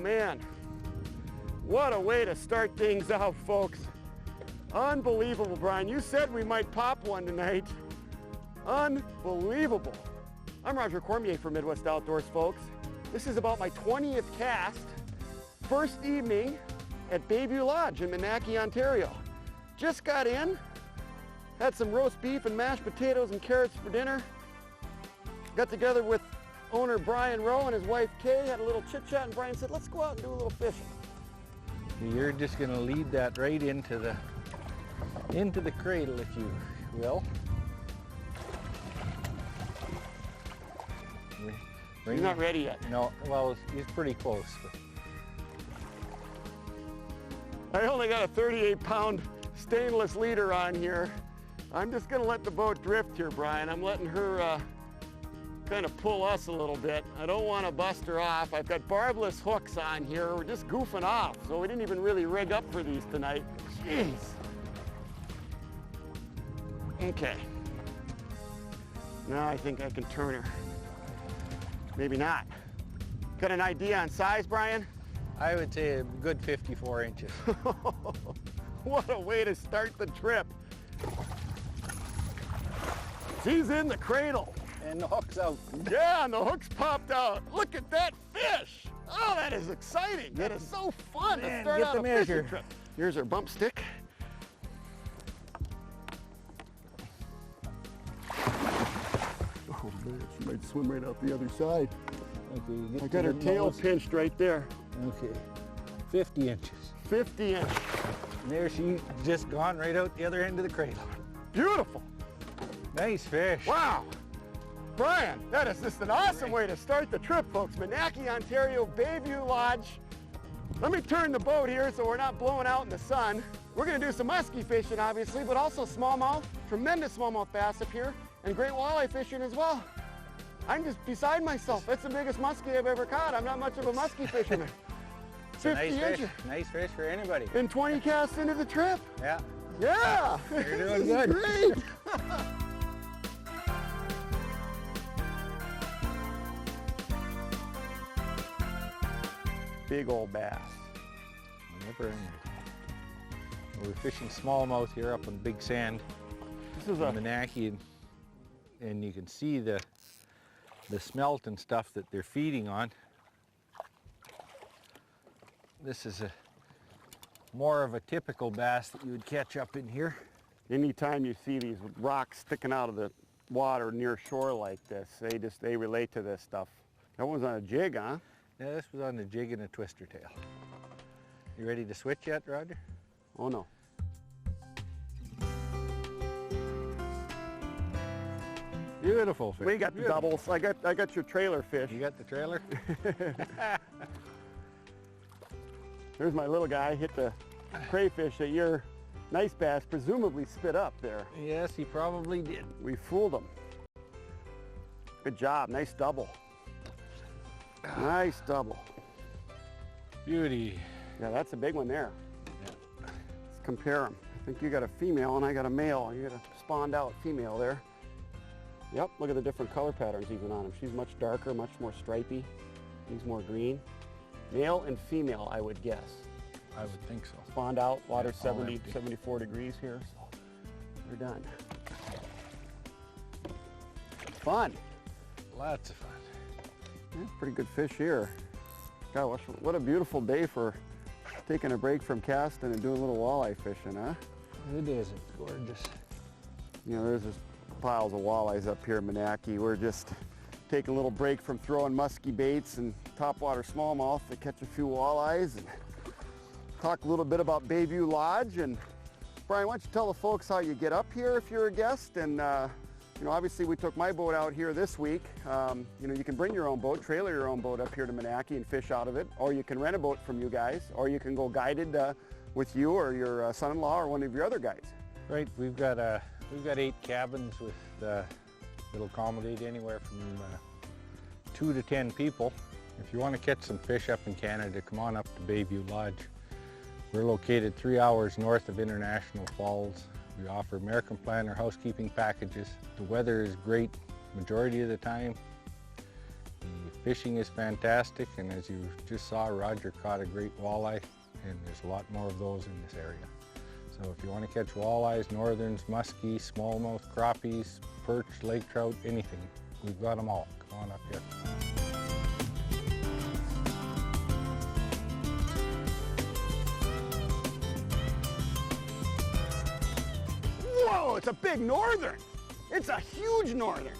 man. What a way to start things out, folks. Unbelievable, Brian. You said we might pop one tonight. Unbelievable. I'm Roger Cormier for Midwest Outdoors, folks. This is about my 20th cast. First evening at Bayview Lodge in Minaki, Ontario. Just got in, had some roast beef and mashed potatoes and carrots for dinner. Got together with owner Brian Rowe and his wife Kay, had a little chit chat, and Brian said, let's go out and do a little fishing. You're just going to lead that right into the cradle, if you will. He's not ready yet. No, well, he's pretty close. I only got a 38-pound stainless leader on here. I'm just going to let the boat drift here, Brian. I'm letting her kind of pull us a little bit. I don't want to bust her off. I've got barbless hooks on here. We're just goofing off, so we didn't even really rig up for these tonight. Jeez. Okay. Now I think I can turn her. Maybe not. Got an idea on size, Brian? I would say a good 54 inches. What a way to start the trip. She's in the cradle. And the hook's out. Yeah, and the hook's popped out. Look at that fish. Oh, that is exciting. That is so fun to start out a fishing trip. Here's our bump stick. Oh man, she might swim right out the other side. Okay, I got her tail pinched right there. Okay, 50 inches. 50 inches. And there she's just gone right out the other end of the cradle. Beautiful. Nice fish. Wow. Brian, that is just an awesome way to start the trip, folks. Minaki, Ontario, Bayview Lodge. Let me turn the boat here so we're not blowing out in the sun. We're gonna do some muskie fishing, obviously, but also smallmouth, tremendous smallmouth bass up here, and great walleye fishing as well. I'm just beside myself. That's the biggest muskie I've ever caught. I'm not much of a muskie fisherman. 50 nice inches. Fish. Nice fish for anybody. And 20 casts into the trip. Yeah. Yeah. You're doing good. Great. Big old bass. Never ending. We're fishing smallmouth here up on Big Sand. This is in Minaki, and you can see the smelt and stuff that they're feeding on. This is more of a typical bass that you would catch up in here. Anytime you see these rocks sticking out of the water near shore like this, they relate to this stuff. That one's on a jig, huh? Yeah, this was on a jig and a twister tail. You ready to switch yet, Roger? Oh no. Beautiful fish. We got the doubles. I got your trailer fish. You got the trailer? There's my little guy. Hit the crayfish that your nice bass presumably spit up there. Yes, he probably did. We fooled him. Good job. Nice double. Nice double. Beauty. Yeah, that's a big one there. Yeah. Let's compare them. I think you got a female and I got a male. You got a spawned out female there. Yep, look at the different color patterns even on him. She's much darker, much more stripy. He's more green. Male and female, I would guess. I would think so. Spawned out, water Yeah, 70, 74 degrees here, so we're done. Fun. Lots of fun. Yeah, pretty good fish here. God, what a beautiful day for taking a break from casting and doing a little walleye fishing, huh? It is. It's gorgeous. You know, there's just piles of walleyes up here in Minaki. We're just taking a little break from throwing musky baits and topwater smallmouth to catch a few walleyes and talk a little bit about Bayview Lodge. And Brian, why don't you tell the folks how you get up here if you're a guest? And you know, obviously we took my boat out here this week. You know, you can bring your own boat, trailer your own boat up here to Minaki and fish out of it, or you can rent a boat from you guys, or you can go guided with you or your son-in-law or one of your other guys. Right, we've got 8 cabins with that'll accommodate anywhere from 2 to 10 people. If you want to catch some fish up in Canada, come on up to Bayview Lodge. We're located 3 hours north of International Falls. We offer American Planner housekeeping packages. The weather is great majority of the time. The Fishing is fantastic, and as you just saw, Roger caught a great walleye, and there's a lot more of those in this area. So if you want to catch walleyes, northerns, muskies, smallmouth, crappies, perch, lake trout, anything, we've got them all. Come on up here. Whoa, it's a big northern. It's a huge northern.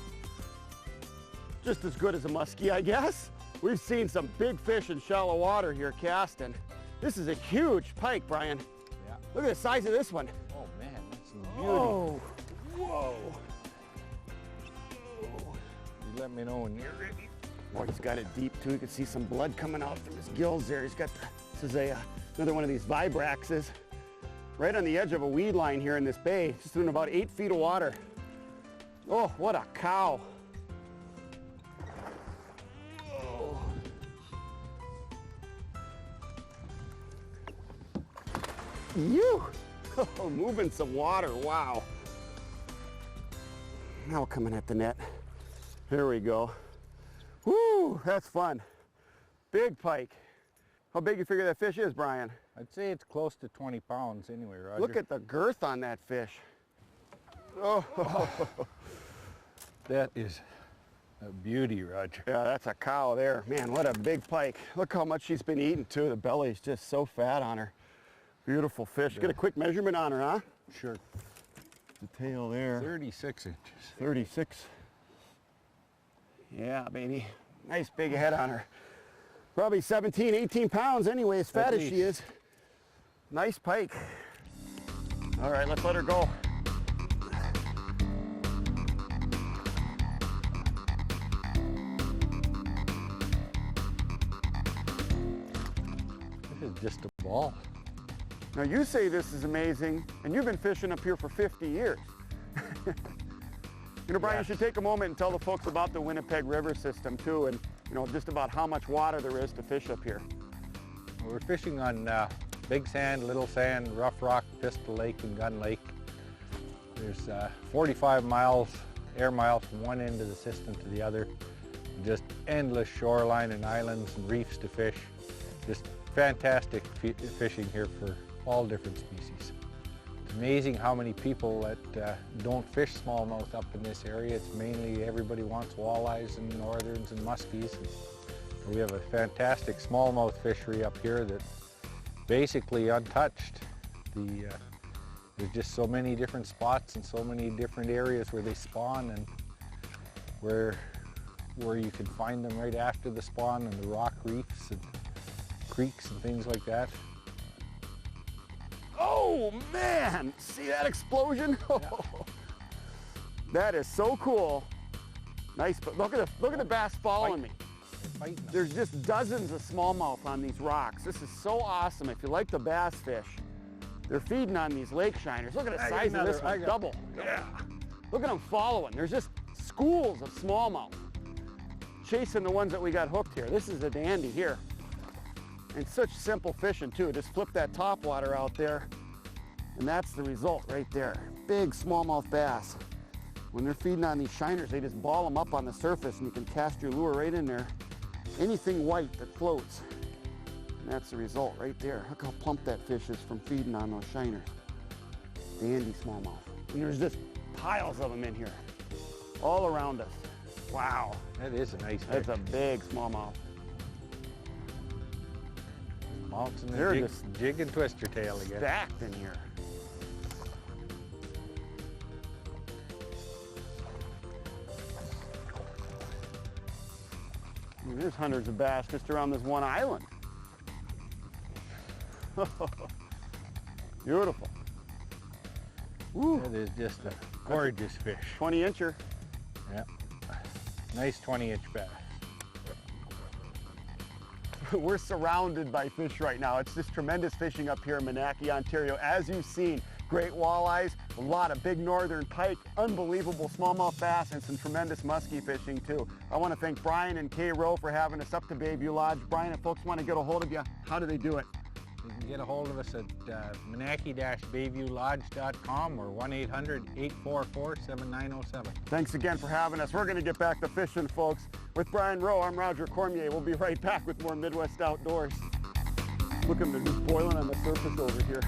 Just as good as a muskie, I guess. We've seen some big fish in shallow water here casting. This is a huge pike, Brian. Yeah. Look at the size of this one. Oh man, that's some beauty. Oh, whoa. You let me know when you're ready. Boy, he's got it deep too. You can see some blood coming out from his gills there. He's got, this is another one of these vibraxes. Right on the edge of a weed line here in this bay, just in about 8 feet of water. Oh, what a cow. Oh. You, oh, moving some water, wow. Now coming at the net. Here we go. Woo, that's fun. Big pike. How big you figure that fish is, Brian? I'd say it's close to 20 pounds anyway, Roger. Look at the girth on that fish. Oh, that is a beauty, Roger. yeah, that's a cow there. Man, what a big pike. Look how much she's been eating too. The belly's just so fat on her. Beautiful fish. Yeah. Get a quick measurement on her, huh? Sure. The tail there. 36 inches. 36. Yeah, baby. Nice big head on her. Probably 17, 18 pounds anyway, as fat as she is. Nice pike. All right, let's let her go. This is just a ball. Now you say this is amazing, and you've been fishing up here for 50 years. You know, Brian, Yes. you should take a moment and tell the folks about the Winnipeg River system too, and you know, just about how much water there is to fish up here. We're fishing on Big Sand, Little Sand, Rough Rock, Pistol Lake, and Gun Lake. There's 45 miles, air miles from one end of the system to the other. Just endless shoreline and islands and reefs to fish. Just fantastic fishing here for all different species. It's amazing how many people that don't fish smallmouth up in this area. It's mainly everybody wants walleyes and northerns and muskies. And we have a fantastic smallmouth fishery up here that basically untouched. There's just so many different spots and so many different areas where they spawn, and where you can find them right after the spawn, and the rock reefs and creeks and things like that. Oh man, see that explosion? Yeah. That is so cool. Nice, but look at the bass following me. There's just dozens of smallmouth on these rocks. This is so awesome. If you like the bass fish, they're feeding on these lake shiners. Look at the size of this one, double. Yeah. Look at them following. There's just schools of smallmouth chasing the ones that we got hooked here. This is a dandy here. And such simple fishing too. Just flip that top water out there, and that's the result right there. Big smallmouth bass. When they're feeding on these shiners, they just ball them up on the surface, and you can cast your lure right in there. Anything white that floats. And that's the result right there. Look how plump that fish is from feeding on those shiners. Dandy smallmouth. And there's just piles of them in here, all around us. Wow. That is a nice fish. That's a big smallmouth. Mounts and They're jig, just jig and twist your tail again. Stacked in here. I mean, there's hundreds of bass just around this one island. Beautiful. Woo. That is just a gorgeous fish. 20-incher. Yeah. Nice 20-inch bass. We're surrounded by fish right now. It's just tremendous fishing up here in Minaki, Ontario. As you've seen, great walleyes, a lot of big northern pike, unbelievable smallmouth bass, and some tremendous muskie fishing too. I want to thank Brian and Kay Rowe for having us up to Bayview Lodge. Brian, if folks want to get a hold of you, how do they do it? You can get a hold of us at Minaki-BayviewLodge.com or 1-800-844-7907. Thanks again for having us. We're going to get back to fishing, folks. With Brian Rowe, I'm Roger Cormier. We'll be right back with more Midwest Outdoors. Look at them, they're just boiling on the surface over here.